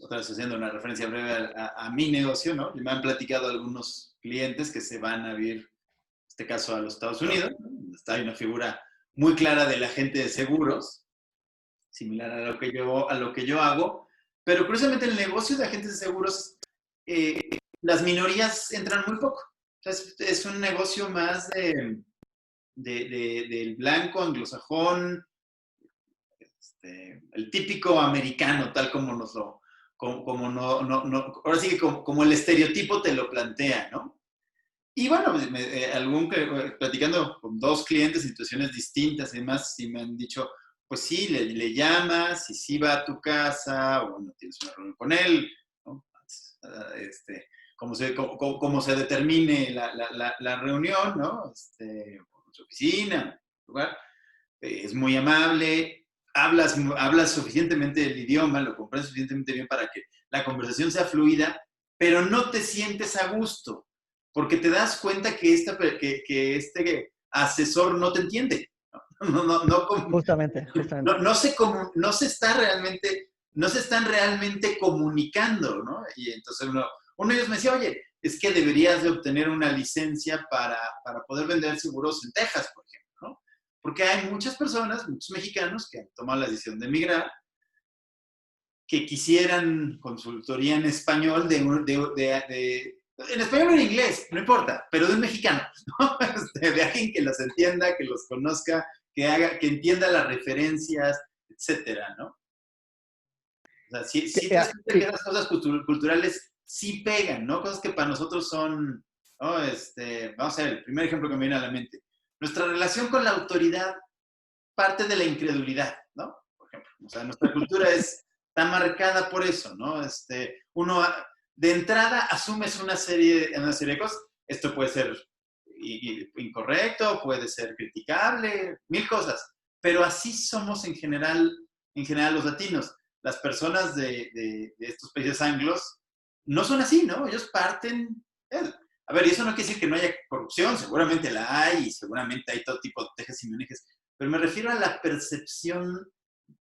otra vez haciendo una referencia breve a mi negocio, ¿no? Me han platicado algunos clientes que se van a vivir, en este caso, a los Estados Unidos. Está hay una figura muy clara del agente de seguros, similar a lo que yo hago, pero curiosamente el negocio de agentes de seguros, las minorías entran muy poco. Entonces, es un negocio más del blanco anglosajón, el típico americano, tal como como ahora sí que como el estereotipo te lo plantea, ¿no? Y bueno, platicando con dos clientes en situaciones distintas y demás, sí me han dicho, pues sí, le llamas y sí va a tu casa, o bueno, tienes una reunión con él, ¿no? Cómo se determine la reunión, ¿no? Por su oficina, lugar. Es muy amable, hablas suficientemente el idioma, lo comprendes suficientemente bien para que la conversación sea fluida, pero no te sientes a gusto, porque te das cuenta que este asesor no te entiende. Justamente. No se está realmente, no se están realmente comunicando, ¿no? Y entonces uno de ellos me decía, oye, es que deberías de obtener una licencia para poder vender seguros en Texas, por ejemplo, ¿no? Porque hay muchas personas, muchos mexicanos que han tomado la decisión de emigrar, que quisieran consultoría en español en español o en inglés, no importa, pero de un mexicano, ¿no? De alguien que los entienda, que los conozca, que entienda las referencias, etcétera, ¿no? O sea, sí te das cuenta que esas cosas culturales sí pegan, ¿no? Cosas que para nosotros son, ¿no? Vamos a ver, el primer ejemplo que me viene a la mente. Nuestra relación con la autoridad parte de la incredulidad, ¿no? Por ejemplo, o sea, nuestra cultura está marcada por eso, ¿no? Uno de entrada asumes una serie de cosas. Esto puede ser incorrecto, puede ser criticable, mil cosas, pero así somos en general los latinos. Las personas de estos países anglos no son así, ¿no? Ellos parten. A ver, y eso no quiere decir que no haya corrupción, seguramente la hay y seguramente hay todo tipo de tejes y manejes, pero me refiero a la percepción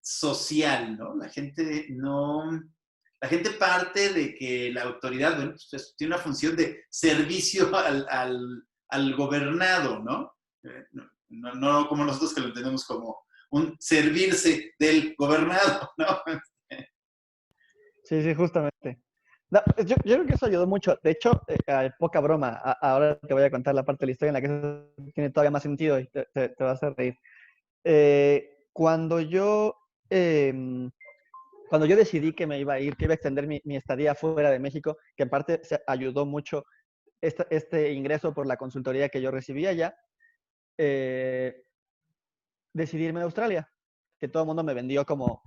social, ¿no? La gente parte de que la autoridad, bueno, pues, tiene una función de servicio al gobernado, ¿no? No como nosotros que lo entendemos como un servirse del gobernado, ¿no? Sí, justamente. No, yo creo que eso ayudó mucho. De hecho, poca broma. Ahora te voy a contar la parte de la historia en la que eso tiene todavía más sentido y te va a hacer reír. Cuando yo cuando yo decidí que me iba a ir, que iba a extender mi estadía fuera de México, que en parte se ayudó mucho este ingreso por la consultoría que yo recibía ya, decidí irme a Australia, que todo el mundo me vendió como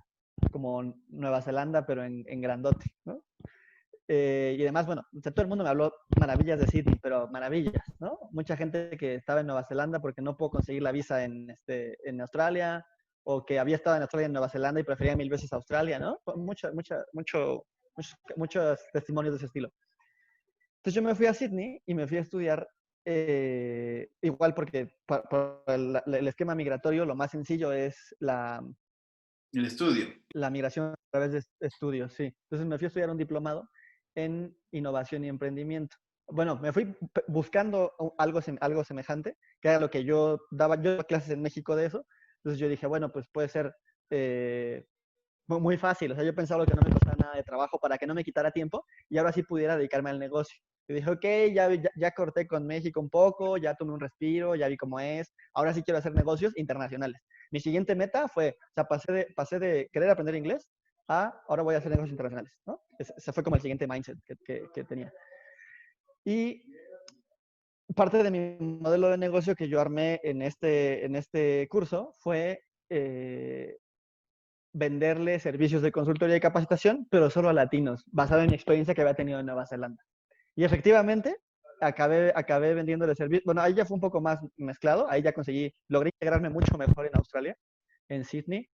Nueva Zelanda, pero en grandote, ¿no? Y además, bueno, o sea, todo el mundo me habló maravillas de Sydney, pero maravillas, ¿no? Mucha gente que estaba en Nueva Zelanda porque no pudo conseguir la visa en Australia, o que había estado en Australia y en Nueva Zelanda y prefería 1000 veces Australia, ¿no? Muchos testimonios de ese estilo. Entonces yo me fui a Sydney y me fui a estudiar igual porque por el esquema migratorio lo más sencillo es El estudio. la migración a través de estudios, sí. Entonces me fui a estudiar un diplomado en innovación y emprendimiento. Bueno, me fui buscando algo semejante, que era lo que yo daba clases en México de eso. Entonces yo dije, bueno, pues puede ser muy fácil. O sea, yo pensaba que no me costaba nada de trabajo para que no me quitara tiempo y ahora sí pudiera dedicarme al negocio. Y dije, ok, ya corté con México un poco, ya tomé un respiro, ya vi cómo es. Ahora sí quiero hacer negocios internacionales. Mi siguiente meta fue, o sea, pasé de querer aprender inglés a ahora voy a hacer negocios internacionales, ¿no? Ese fue como el siguiente mindset que tenía. Y parte de mi modelo de negocio que yo armé en este curso fue venderle servicios de consultoría y capacitación, pero solo a latinos, basado en mi experiencia que había tenido en Nueva Zelanda. Y efectivamente, acabé vendiéndole servicios. Bueno, ahí ya fue un poco más mezclado, ahí ya logré integrarme mucho mejor en Australia, en Sydney.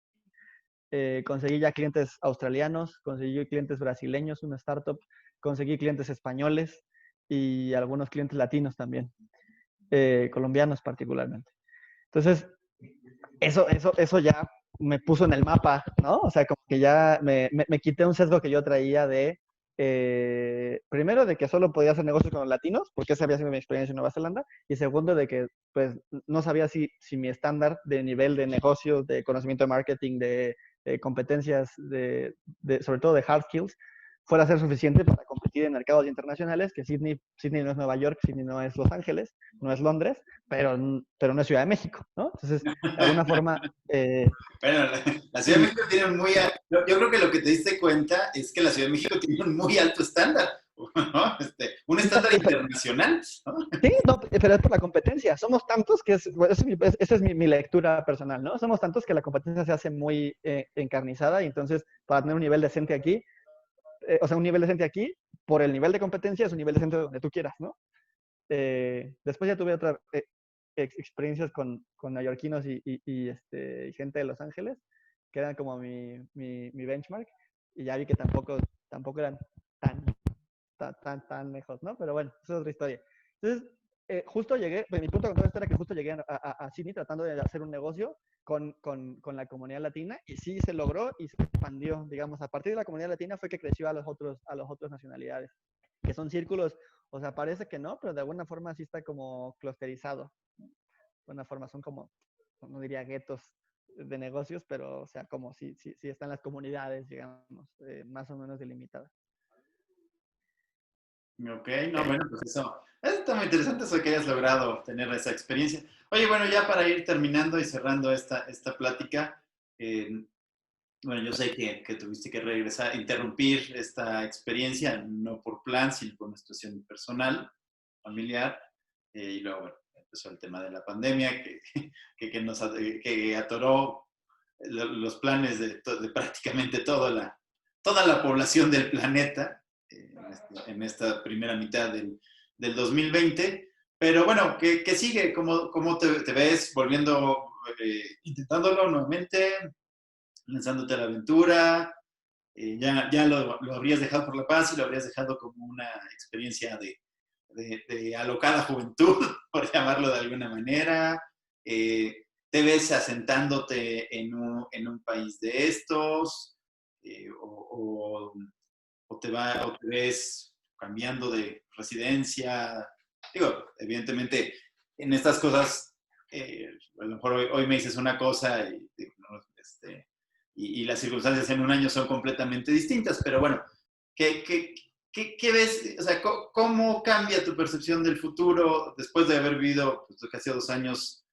Conseguí ya clientes australianos, conseguí clientes brasileños, una startup, conseguí clientes españoles y algunos clientes latinos también, colombianos particularmente. Entonces, eso ya me puso en el mapa, ¿no? O sea, como que ya me quité un sesgo que yo traía primero, de que solo podía hacer negocios con los latinos, porque esa había sido mi experiencia en Nueva Zelanda, y segundo, de que pues no sabía si mi estándar de nivel de negocios, de conocimiento de marketing, de competencias, sobre todo de hard skills, fuera a ser suficiente para competir en mercados internacionales, que Sydney no es Nueva York, Sydney no es Los Ángeles, no es Londres, pero no es Ciudad de México, ¿no? Entonces, de alguna forma... Bueno, la Ciudad de México tiene yo creo que lo que te diste cuenta es que la Ciudad de México tiene un muy alto estándar, ¿no? Un estándar internacional, ¿no? Sí, no, pero es por la competencia. Somos tantos que esa es mi lectura personal, ¿no? Somos tantos que la competencia se hace muy encarnizada y entonces para tener un nivel decente aquí, un nivel decente aquí, por el nivel de competencia es un nivel decente donde tú quieras, ¿no? Después ya tuve otras experiencias con neoyorquinos y gente de Los Ángeles, que eran como mi benchmark, y ya vi que tampoco eran tan lejos, ¿no? Pero bueno, esa es otra historia. Entonces, justo llegué, mi punto con todo esto era que justo llegué a Sydney tratando de hacer un negocio con la comunidad latina y sí se logró y se expandió, digamos, a partir de la comunidad latina fue que creció a los otros nacionalidades, que son círculos, o sea, parece que no, pero de alguna forma sí está como clusterizado. De alguna forma son como, no diría guetos de negocios, pero o sea, como sí están las comunidades, digamos, más o menos delimitadas. Ok, no, bueno, pues eso está muy interesante eso que hayas logrado tener esa experiencia. Oye, bueno, ya para ir terminando y cerrando esta plática, bueno, yo sé que tuviste que regresar, interrumpir esta experiencia, no por plan, sino por una situación personal, familiar, y luego, bueno, empezó el tema de la pandemia que atoró los planes de prácticamente toda la población del planeta en esta primera mitad del 2020. Pero bueno, ¿qué sigue? ¿Cómo te ves volviendo, intentándolo nuevamente, lanzándote a la aventura? Ya lo habrías dejado por la paz y lo habrías dejado como una experiencia de alocada juventud, por llamarlo de alguna manera. ¿Te ves asentándote en un país de estos? ¿O te ves cambiando de residencia? Digo, evidentemente, en estas cosas, a lo mejor hoy me dices una cosa ¿no? Y las circunstancias en un año son completamente distintas, pero bueno, ¿qué ves? O sea, ¿cómo cambia tu percepción del futuro después de haber vivido pues, casi 2 años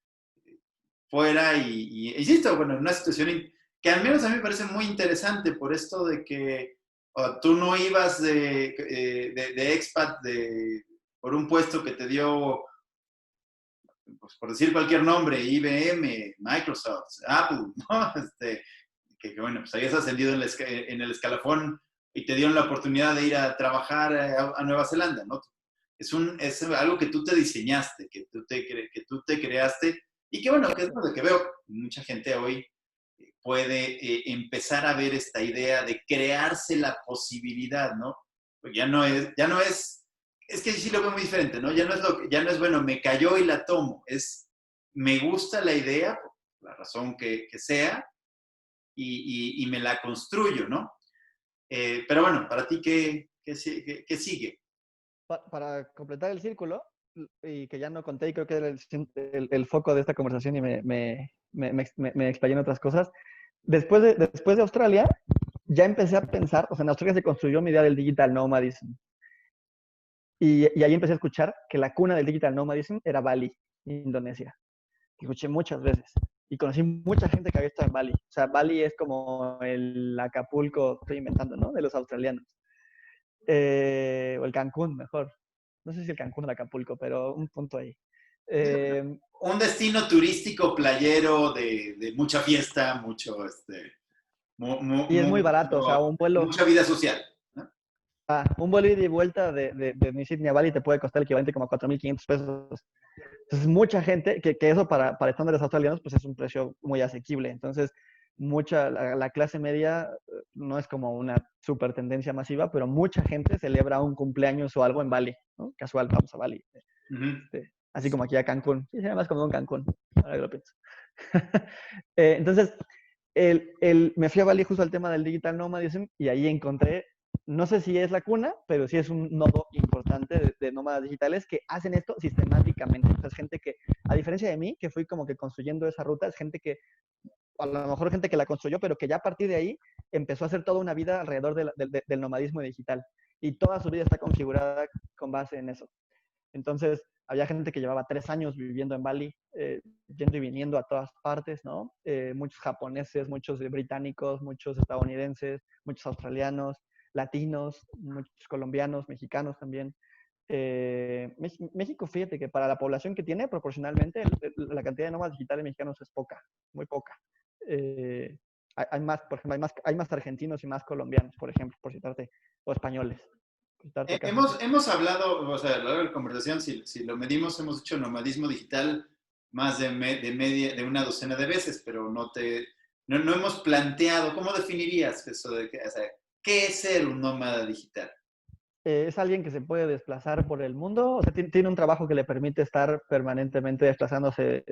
fuera? Insisto, bueno, en una situación que al menos a mí me parece muy interesante por esto de que tú no ibas de expat por un puesto que te dio, pues, por decir cualquier nombre, IBM, Microsoft, Apple, ¿no? Bueno, pues habías ascendido en el escalafón y te dieron la oportunidad de ir a trabajar a Nueva Zelanda, ¿no? Es algo que tú te diseñaste, que tú te creaste y que, bueno, que es lo que veo. Mucha gente hoy puede empezar a ver esta idea de crearse la posibilidad, ¿no? Pues es que sí lo veo muy diferente, ¿no? Ya no es bueno, me cayó y la tomo, me gusta la idea, por la razón que sea, y me la construyo, ¿no? Pero bueno, para ti, ¿qué sigue? Para completar el círculo, y que ya no conté, y creo que era el foco de esta conversación y me explayé en otras cosas, después de Australia, ya empecé a pensar, o sea, en Australia se construyó mi idea del digital nomadism, y ahí empecé a escuchar que la cuna del digital nomadism era Bali, Indonesia. Escuché muchas veces. Y conocí mucha gente que había estado en Bali. O sea, Bali es como el Acapulco, estoy inventando, ¿no? De los australianos. O el Cancún, mejor. No sé si el Cancún o el Acapulco, pero un punto ahí. Eh, Un destino turístico playero de mucha fiesta, y es muy barato, o sea, mucha vida social, ¿no? un vuelo ida y vuelta de New Sydney a Bali te puede costar el equivalente como a 4.500 pesos. Entonces, mucha gente, que eso para estándares australianos, pues es un precio muy asequible. Entonces, la clase media no es como una super tendencia masiva, pero mucha gente celebra un cumpleaños o algo en Bali, ¿no? Casual, vamos a Bali. Así como aquí a Cancún. Sí, se llama más como un Cancún, ahora que lo pienso. Entonces, me fui a Bali justo al tema del digital nomadism y ahí encontré, no sé si es la cuna, pero sí es un nodo importante de nómadas digitales que hacen esto sistemáticamente. O sea, es gente que, a diferencia de mí, que fui como que construyendo esa ruta, es gente que, a lo mejor gente que la construyó, pero que ya a partir de ahí empezó a hacer toda una vida alrededor del nomadismo digital. Y toda su vida está configurada con base en eso. Entonces, había gente que llevaba 3 años viviendo en Bali, yendo y viniendo a todas partes, ¿no? Muchos japoneses, muchos británicos, muchos estadounidenses, muchos australianos, latinos, muchos colombianos, mexicanos también. México, fíjate que para la población que tiene, proporcionalmente, la cantidad de nómadas digitales mexicanos es poca, muy poca. Hay más, por ejemplo, hay más argentinos y más colombianos, por ejemplo, por citarte, o españoles. Por citarte casos. Hemos hablado, o sea, a lo largo de la conversación, si lo medimos, hemos hecho nomadismo digital más de una docena de veces, pero no hemos planteado, ¿cómo definirías eso o sea, qué es ser un nómada digital? Es alguien que se puede desplazar por el mundo, o sea, tiene un trabajo que le permite estar permanentemente desplazándose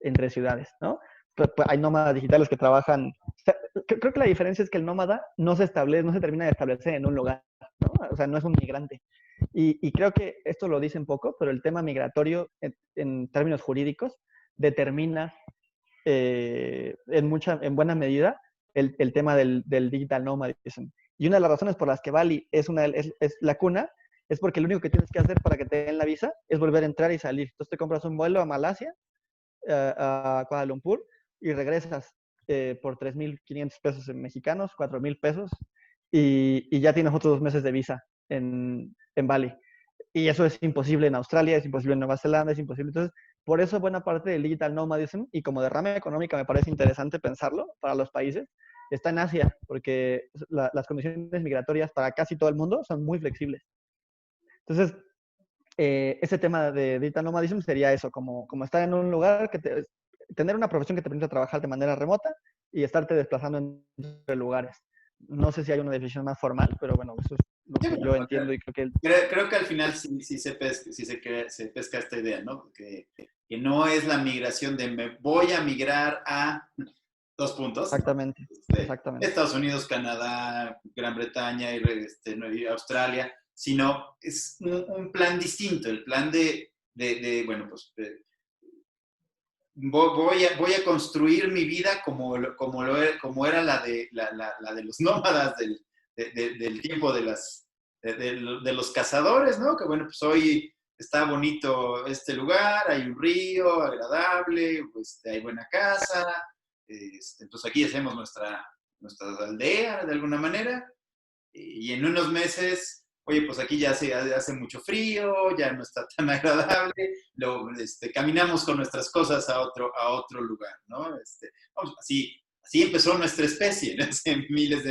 entre ciudades, ¿no? Pues hay nómadas digitales que trabajan, o sea, creo que la diferencia es que el nómada no se termina de establecer en un lugar, ¿no? O sea, no es un migrante. Y creo que esto lo dicen poco, pero el tema migratorio en términos jurídicos determina en buena medida el tema del digital nomadism. Y una de las razones por las que Bali es la cuna es porque lo único que tienes que hacer para que te den la visa es volver a entrar y salir. Entonces te compras un vuelo a Malasia, a Kuala Lumpur, y regresas por 3.500 pesos en mexicanos, 4.000 pesos, y ya tienes otros 2 meses de visa en Bali. Y eso es imposible en Australia, es imposible en Nueva Zelanda, es imposible. Entonces, por eso buena parte del digital nomadism y como derrame económica me parece interesante pensarlo para los países, está en Asia, porque las condiciones migratorias para casi todo el mundo son muy flexibles. Entonces, ese tema de digital nomadism sería eso, como estar en un lugar, tener una profesión que te permita trabajar de manera remota y estarte desplazando entre lugares. No sé si hay una definición más formal, pero bueno, eso es lo Sí, que bueno, yo entiendo y creo que... creo que al final sí se pesca esta idea, ¿no? Que no es la migración de me voy a migrar a 2 puntos, ¿no? Exactamente, exactamente. Estados Unidos, Canadá, Gran Bretaña y Australia, sino es un plan distinto, el plan bueno, pues voy a construir mi vida como era la de los nómadas del tiempo de los cazadores, ¿no? Que bueno, pues hoy está bonito este lugar, hay un río agradable, pues hay buena casa, Entonces aquí hacemos nuestra aldea de alguna manera y en unos meses, oye, pues aquí ya hace mucho frío, ya no está tan agradable, caminamos con nuestras cosas a otro lugar, ¿no? Vamos, así empezó nuestra especie, ¿no? Hace miles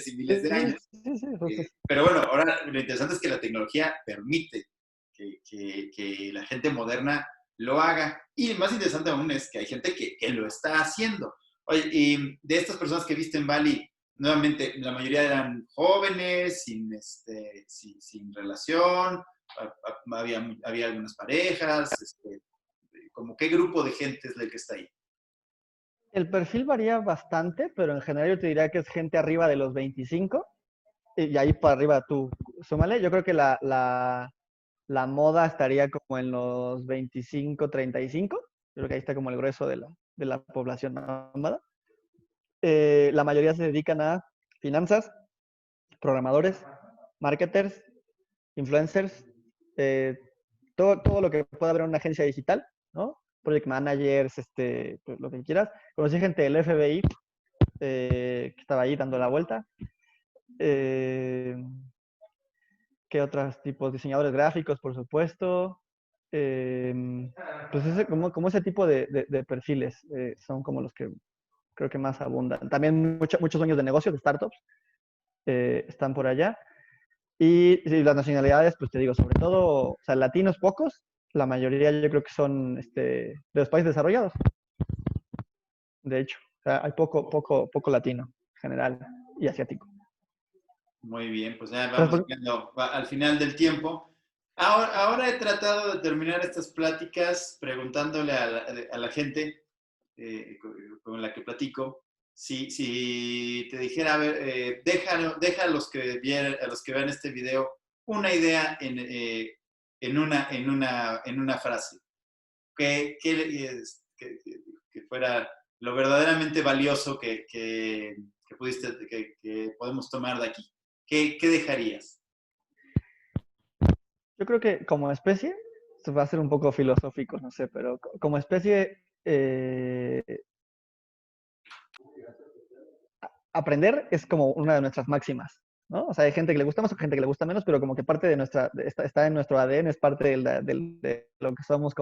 y miles de Sí, años. sí, sí, justo. Pero bueno, ahora lo interesante es que la tecnología permite que la gente moderna lo haga. Y más interesante aún es que hay gente que lo está haciendo. Oye, y de estas personas que viste en Bali, nuevamente, la mayoría eran jóvenes, sin relación, había algunas parejas, como qué grupo de gente es el que está ahí. El perfil varía bastante, pero en general yo te diría que es gente arriba de los 25 y ahí para arriba tú súmale. Yo creo que la moda estaría como en los 25, 35. Yo creo que ahí está como el grueso de la población nómada. La mayoría se dedican a finanzas, programadores, marketers, influencers, eh, todo lo que pueda haber en una agencia digital, ¿no? Project managers, pues, lo que quieras. Conocí gente del FBI que estaba ahí dando la vuelta. Eh, ¿Qué otros tipos? Diseñadores gráficos, por supuesto. Pues como ese tipo de perfiles son como los que creo que más abundan. También muchos dueños de negocios, de startups, están por allá. Y las nacionalidades, pues te digo, sobre todo, o sea, latinos pocos, la mayoría yo creo que son de los países desarrollados, de hecho. O sea, hay poco latino en general y asiático. Muy bien, pues ya vamos Responde- llegando al final del tiempo. Ahora he tratado de terminar estas pláticas preguntándole a la gente con la que platico, si te dijera, a ver, deja a los que vean este video una idea en una frase, que fuera lo verdaderamente valioso que podemos tomar de aquí. ¿Qué dejarías? Yo creo que como especie, esto va a ser un poco filosófico, no sé, pero como especie, aprender es como una de nuestras máximas, ¿no? O sea, hay gente que le gusta más o gente que le gusta menos, pero como que parte de está en nuestro ADN, es parte de lo que somos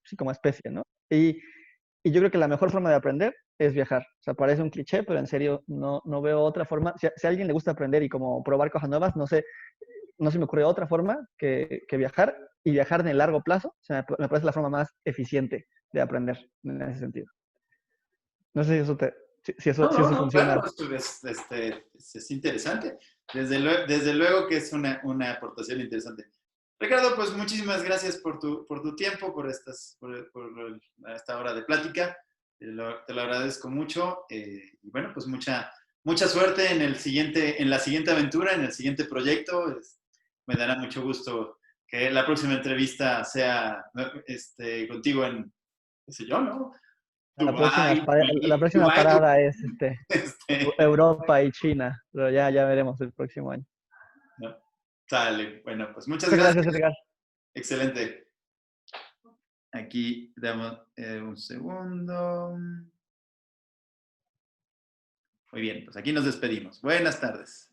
sí, como especie, ¿no? Y yo creo que la mejor forma de aprender es viajar. O sea, parece un cliché, pero en serio no veo otra forma. Si a alguien le gusta aprender y como probar cosas nuevas, no se me ocurre otra forma que viajar y viajar en el largo plazo. O sea, me parece la forma más eficiente de aprender en ese sentido. No sé si No, si no, eso no, claro, funciona. es interesante. Desde luego que es una aportación interesante. Ricardo, pues muchísimas gracias por tu tiempo, por esta hora de plática. Te lo agradezco mucho. Y bueno, pues mucha suerte en la siguiente aventura, en el siguiente proyecto. Me dará mucho gusto que la próxima entrevista sea contigo en, qué sé yo, ¿no? Dubái, La próxima Dubái, parada es este, Europa y China, pero ya veremos el próximo año. ¿no? Sale. Bueno, pues muchas Muchas gracias. gracias, Edgar. Excelente. Aquí damos un segundo. Muy bien, pues aquí nos despedimos. Buenas tardes.